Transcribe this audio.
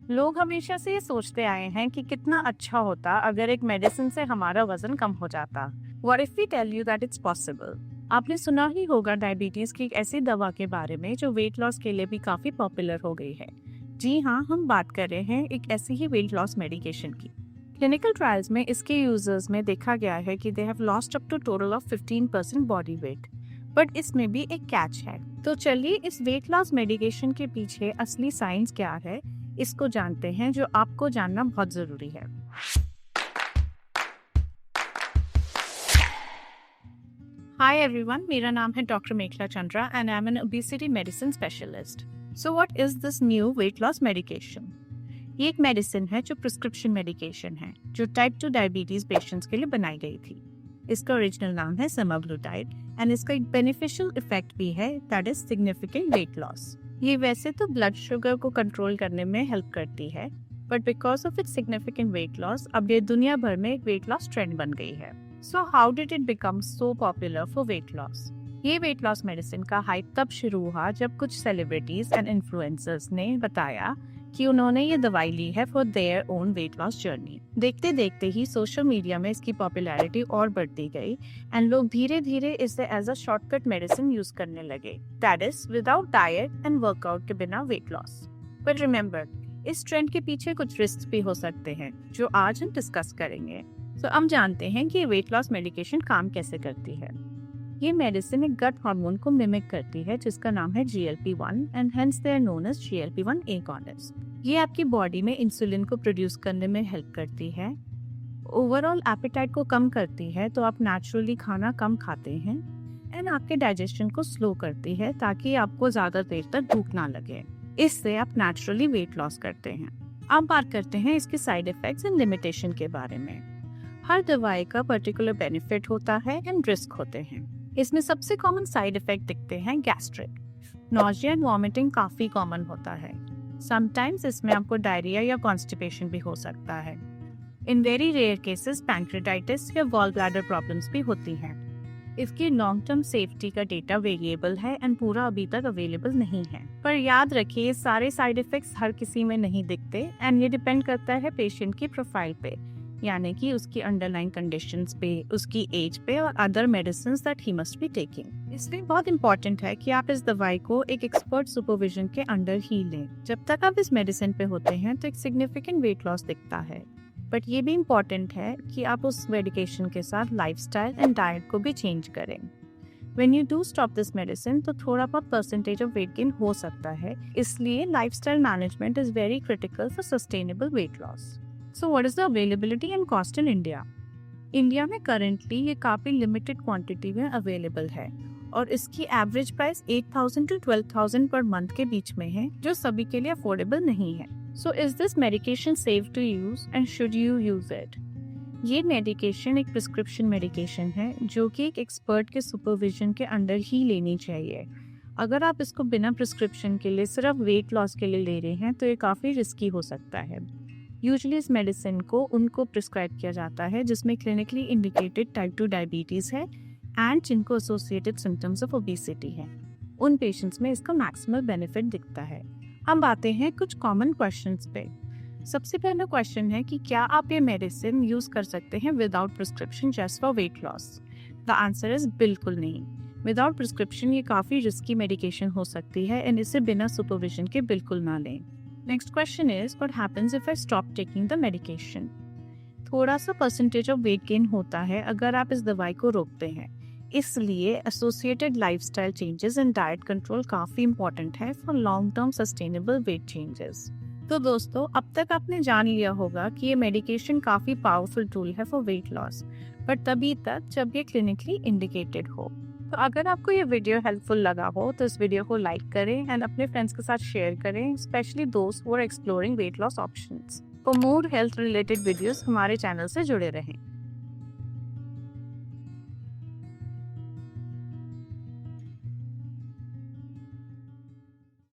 लोग हमेशा से ये सोचते आए हैं कि कितना अच्छा होता अगर एक मेडिसिन से हमारा वजन कम हो जाता। What if we tell you that it's possible? आपने सुना ही होगा डायबिटीज की एक ऐसी दवा के बारे में जो वेट लॉस के लिए भी काफी पॉपुलर हो गई है। जी हाँ, हम बात कर रहे हैं एक ऐसी ही वेट लॉस मेडिकेशन की। क्लिनिकल ट्रायल्स में इसके यूजर्स में देखा गया है कि they have lost up to total of 15% body weight. But इसमें भी एक कैच है। तो चलिए इस वेट लॉस मेडिकेशन के पीछे असली साइंस क्या है, इसको जानते हैं, जो आपको जानना बहुत जरूरी है। हाय एवरीवन, मेरा नाम है doctor Mekhala Chandra and I am an obesity medicine specialist. So what is this new weight loss medication? ये एक मेडिसिन है जो प्रिस्क्रिप्शन मेडिकेशन है, जो टाइप 2 डायबिटीज पेशेंट्स के लिए बनाई गई थी। इसका ओरिजिनल नाम है सेमाग्लूटाइड एंड इसका एक बेनिफिशियल इफेक्ट भी है, that is significant weight loss. ये वैसे तो ब्लड शुगर को कंट्रोल करने में हेल्प करती है, but because of its significant weight loss अब ये दुनिया भर में एक वेट लॉस ट्रेंड बन गई है। So how did it become so popular for weight loss? ये वेट लॉस मेडिसिन का हाइप तब शुरू हुआ जब कुछ सेलिब्रिटीज एंड इन्फ्लुएंसर्स ने बताया कि उन्होंने ये दवाई ली है for their own weight loss journey. देखते देखते ही सोशल मीडिया में इसकी पॉपुलैरिटी और बढ़ती गई एंड लोग धीरे धीरे इसे as a shortcut medicine use करने लगे, that is without diet and workout के बिना वेट लॉस। बट रिमेंबर, इस ट्रेंड के पीछे कुछ रिस्क भी हो सकते हैं जो आज हम डिस्कस करेंगे। तो हम जानते हैं कि वेट लॉस मेडिकेशन काम कैसे करती है। ये मेडिसिन एक गट हार्मोन को मिमिक करती है जिसका नाम है GLP-1 and hence they are known as GLP-1 agonist. ये आपकी बॉडी में इंसुलिन को प्रोड्यूस करने में हेल्प करती है, ओवरऑल एपेटाइट को कम करती है तो आप नेचुरली खाना कम खाते हैं एंड आपके डाइजेशन को स्लो करती है ताकि आपको ज्यादा देर तक भूख ना लगे। इससे आप नेचुरली वेट लॉस करते हैं। अब बात करते हैं इसके साइड इफेक्ट्स एंड लिमिटेशन के बारे में। हर दवाई का पर्टिकुलर बेनिफिट होता है एंड रिस्क होते हैं। इसमें सबसे कॉमन साइड इफेक्ट दिखते हैं गैस्ट्रिक, नॉजिया एंड वॉमिटिंग काफी कॉमन होता है। समटाइम्स इसमें आपको डायरिया या कॉन्स्टिपेशन भी हो सकता है। In very rare cases pancreatitis या गॉल ब्लैडर प्रॉब्लम्स भी होती हैं। इसकी लॉन्ग टर्म सेफ्टी का डेटा वेरिएबल है एंड पूरा अभी तक अवेलेबल नहीं है। पर याद रखिए, सारे साइड इफेक्ट्स हर किसी में नहीं दिखते एंड ये डिपेंड करता है पेशेंट की प्रोफाइल पे, यानी कि उसकी अंडरलाइन कंडीशंस पे, उसकी एज पे और other medicines that he must be taking. इसलिए बहुत इंपॉर्टेंट है कि आप इस दवाई को एक एक्सपर्ट सुपरविजन के अंडर ही लें। जब तक आप इस मेडिसिन पे होते हैं तो एक सिग्निफिकेंट वेट लॉस दिखता है, बट ये भी इम्पॉर्टेंट है कि आप उस मेडिकेशन के साथ लाइफस्टाइल एंड डाइट को भी चेंज करें। When you do stop this medicine, तो थोड़ा बहुत परसेंटेज ऑफ वेट गेन हो सकता है, इसलिए lifestyle management is very critical for sustainable weight loss. So what is the availability and cost in India? India में करेंटली ये काफ़ी लिमिटेड क्वांटिटी में अवेलेबल है और इसकी average price 8,000 to 12,000 per month के बीच में है, जो सभी के लिए अफोर्डेबल नहीं है। So is this medication safe to use and should you use it? ये मेडिकेशन एक प्रिस्क्रिप्शन मेडिकेशन है जो कि एक एक्सपर्ट के सुपरविजन के अंडर ही लेनी चाहिए। अगर आप इसको बिना प्रिस्क्रिप्शन के लिए सिर्फ वेट लॉस के लिए ले रहे हैं तो ये काफ़ी रिस्की हो सकता है। यूजुअली इस मेडिसिन को उनको प्रिस्क्राइब किया जाता है जिसमें क्लिनिकली इंडिकेटेड टाइप 2 डायबिटीज़ है एंड जिनको एसोसिएटेड सिम्टम्स ऑफ ओबेसिटी है। उन पेशेंट्स में इसका मैक्सिमल बेनिफिट दिखता है। हम आते हैं कुछ कॉमन क्वेश्चंस पे। सबसे पहला क्वेश्चन है कि क्या आप ये मेडिसिन यूज़ कर सकते हैं without prescription just for weight loss? The answer is बिल्कुल नहीं। विदाउट प्रिस्क्रिप्शन ये काफ़ी रिस्की मेडिकेशन हो सकती है एंड इसे बिना सुपरविजन के बिल्कुल ना लें। Next question is what happens if I stop taking the medication? थोड़ा सा परसेंटेज ऑफ वेट गेन होता है अगर आप इस दवाई को रोकते हैं, इसलिए associated lifestyle changes and diet control काफ़ी इंपॉर्टेंट है for long term sustainable weight changes. तो दोस्तों, अब तक आपने जान लिया होगा कि ये मेडिकेशन काफ़ी पावरफुल टूल है फॉर वेट लॉस, बट तभी तक जब ये क्लिनिकली इंडिकेटेड हो। तो अगर आपको ये वीडियो हेल्पफुल लगा हो तो इस वीडियो को लाइक करें एंड अपने फ्रेंड्स के साथ शेयर करें, स्पेशली दोस्त who are exploring weight loss options. For more health related videos हमारे चैनल से जुड़े रहें।